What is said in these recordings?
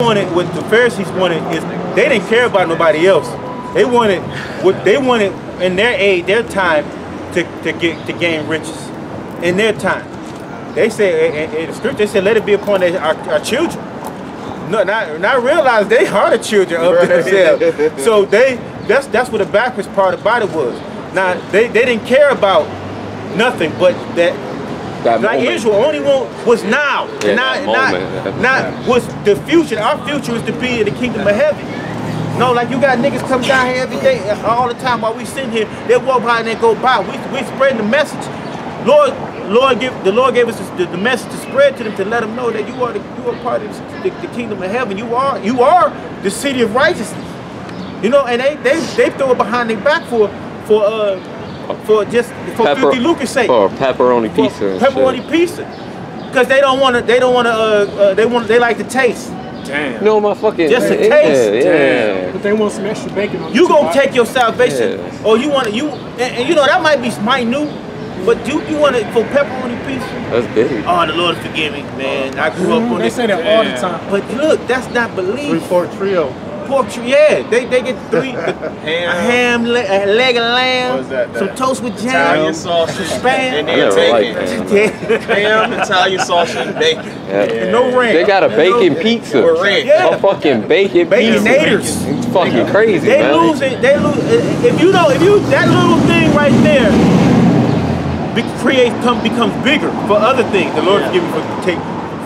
what the Pharisees wanted is they didn't care about nobody else. They wanted what they wanted in their time to gain riches in their time. They say in the scripture, they said, let it be upon our children. No, not realize they are the children of themselves. So that's what the backwards part about it was. Now they didn't care about nothing but that like Israel only was now, not was the future. Our future is to be in the kingdom of heaven. No, like you got niggas come down here every day, all the time while we sitting here. They walk by and they go by. We spreading the message. The Lord gave us the message to spread to them, to let them know that you are part of the kingdom of heaven. You are the city of righteousness. You know, and they throw it behind their back for 50 Lucas' sake. For pepperoni pizza. Pepperoni pizza. Because they like the taste. Damn. No, my fucking just a taste. Yeah. But they want some extra bacon on you gonna take your salvation, or you want to and you know that might be minute, but you want it for pepperoni pizza. That's big. Oh, the Lord forgive me, man. I grew up on They say that all the time. But look, that's not belief. 3-4 trio. Pork trio, yeah. They get a ham, a leg of lamb, some toast with jam, Italian sausage, spam, and then bacon. Ham, Italian sausage, and bacon. And no ranch. They got a bacon pizza. With ranch. A fucking bacon Baconators. pizza. It's fucking crazy, They man. lose. If you that little thing right there becomes bigger for other things. The Lord forgive me for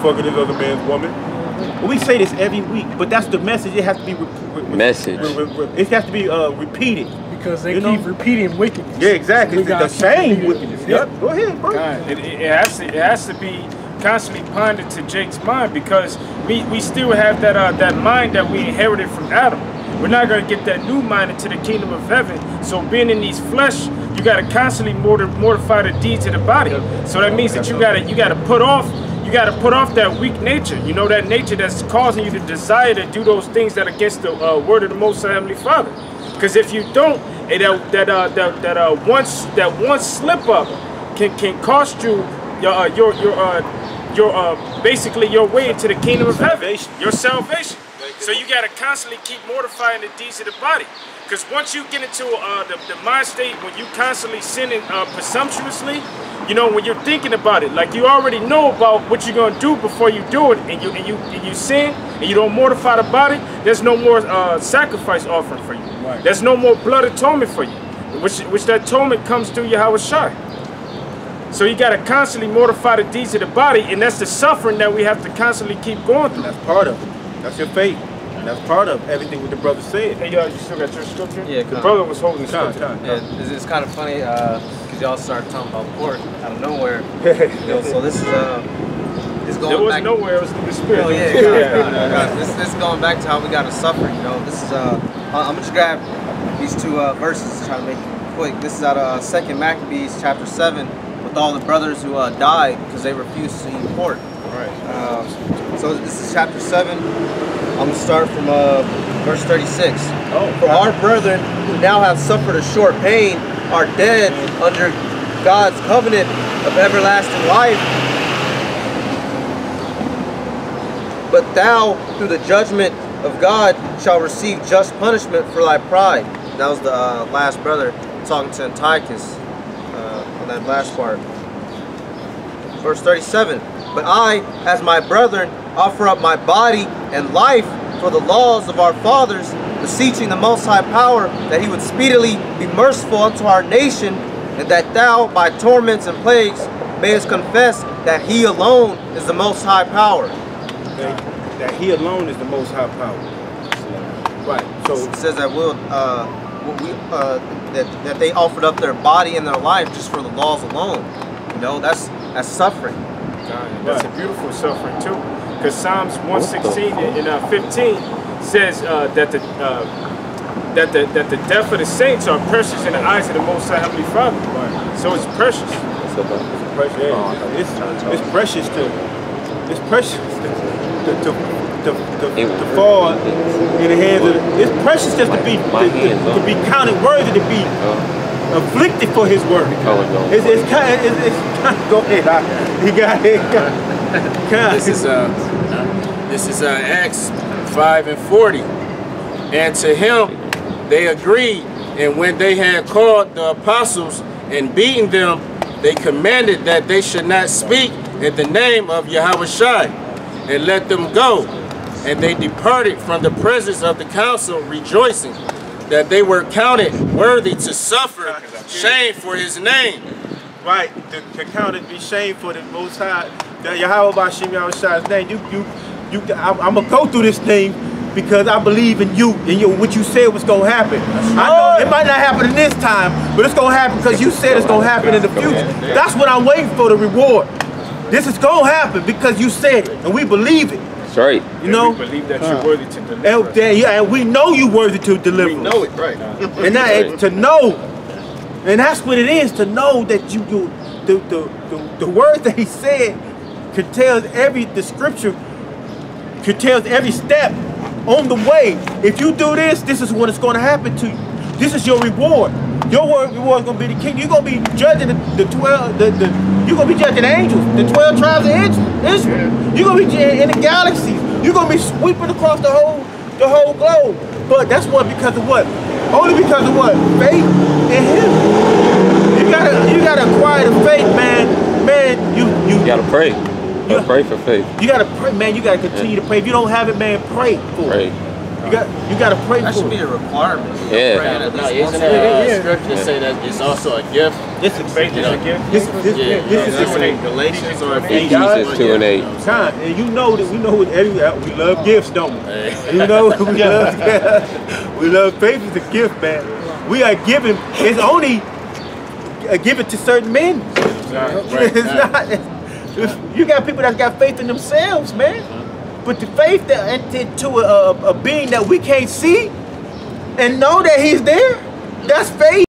fucking this other man's woman. We say this every week, but that's the message. It has to be it has to be repeated. Because they keep repeating wickedness. Yeah, exactly. The same wickedness. Yep. Go ahead, bro. God, it has to be constantly pondered to Jake's mind, because we still have that mind that we inherited from Adam. We're not going to get that new mind into the kingdom of heaven. So being in these flesh, you got to constantly mortify the deeds of the body. So that means that you got to put off. You got to put off that weak nature. You know, that nature that's causing you to desire to do those things that are against the word of the Most High Heavenly Father. Because if you don't, that one slip up can cost you basically your way into the kingdom of heaven, your salvation. So you got to constantly keep mortifying the deeds of the body. Because once you get into the mind state when you constantly sinning presumptuously, you know, when you're thinking about it, like you already know about what you're gonna do before you do it, and you sin and you don't mortify the body, there's no more sacrifice offering for you. Right. There's no more blood atonement for you, which that atonement comes through Yahweh Shai. So you gotta constantly mortify the deeds of the body, and that's the suffering that we have to constantly keep going through. That's part of it. That's your faith. That's part of everything what the brother said. Hey, y'all, you still got your scripture? Yeah, the brother was holding the scripture. Yeah, it's kind of funny because y'all started talking about pork out of nowhere. You know, so this is going there was back. Nowhere, it was through the spirit. Oh yeah, this is going back to how we got to suffer. You know, this is I'm gonna just grab these two verses to try to make it quick. This is out of 2 Maccabees chapter 7 with all the brothers who died because they refused to eat pork. Right. So this is chapter 7. I'm going to start from verse 36. For our brethren who now have suffered a short pain are dead under God's covenant of everlasting life. But thou, through the judgment of God, shall receive just punishment for thy pride. That was the last brother talking to Antiochus on that last part. Verse 37. But I, as my brethren, offer up my body and life for the laws of our fathers, beseeching the Most High Power that he would speedily be merciful unto our nation, and that thou, by torments and plagues, mayest confess that he alone is the Most High Power. That he alone is the Most High Power. Right. So it says that that they offered up their body and their life just for the laws alone. You know, that's suffering. That's a beautiful suffering too, because Psalms 116 and 15 says that the death of the saints are precious in the eyes of the Most High Heavenly Father. Right. So it's precious. It's precious. Yeah. It's precious to fall in the hands of. It's precious just to be counted worthy to be afflicted for his word. It's kind of go ahead. He got it. This is Acts 5 and 40. And to him they agreed, and when they had called the apostles and beaten them, they commanded that they should not speak in the name of Yahushua, and let them go. And they departed from the presence of the council, rejoicing that they were counted worthy to suffer shame for his name. Right, to count it, be shame for the Most High, the Yahweh Bashim Yahushua's name. I'm gonna go through this thing because I believe in you and what you said was gonna happen. I know it might not happen in this time, but it's gonna happen because you said it's gonna happen in the future. That's what I'm waiting for, the reward. This is gonna happen because you said it, and we believe it. That's right. You know, we believe that you're worthy to deliver us. And we know you're worthy to deliver. We know it, right? And that to know, and that's what it is, to know that the word that he said curtails the scripture curtails every step on the way. If you do this, this is what is going to happen to you. This is your reward. Your reward is going to be the king. You're going to be judging you're going to be judging angels, the 12 tribes of Israel. You're going to be in the galaxies. You're going to be sweeping across the whole globe. But that's what, because of what? Only because of what? Faith in him. You gotta acquire the faith, man. You gotta pray. You gotta pray for faith. You gotta pray, man. You gotta continue to pray. If you don't have it, man, pray for it. You gotta pray That for should be it. a requirement. Yeah. Praying at least once Isn't a day. it scripture say that it's also a gift? This is Faith is a gift. This is Galatians or Ephesians 2 and 8. time, and you know that we know what we love gifts, don't we? You know we love faith is a gift, man. We are given. It's only given to certain men. It's not. You got people that got faith in themselves, man. But the faith that into a being that we can't see and know that he's there, that's faith.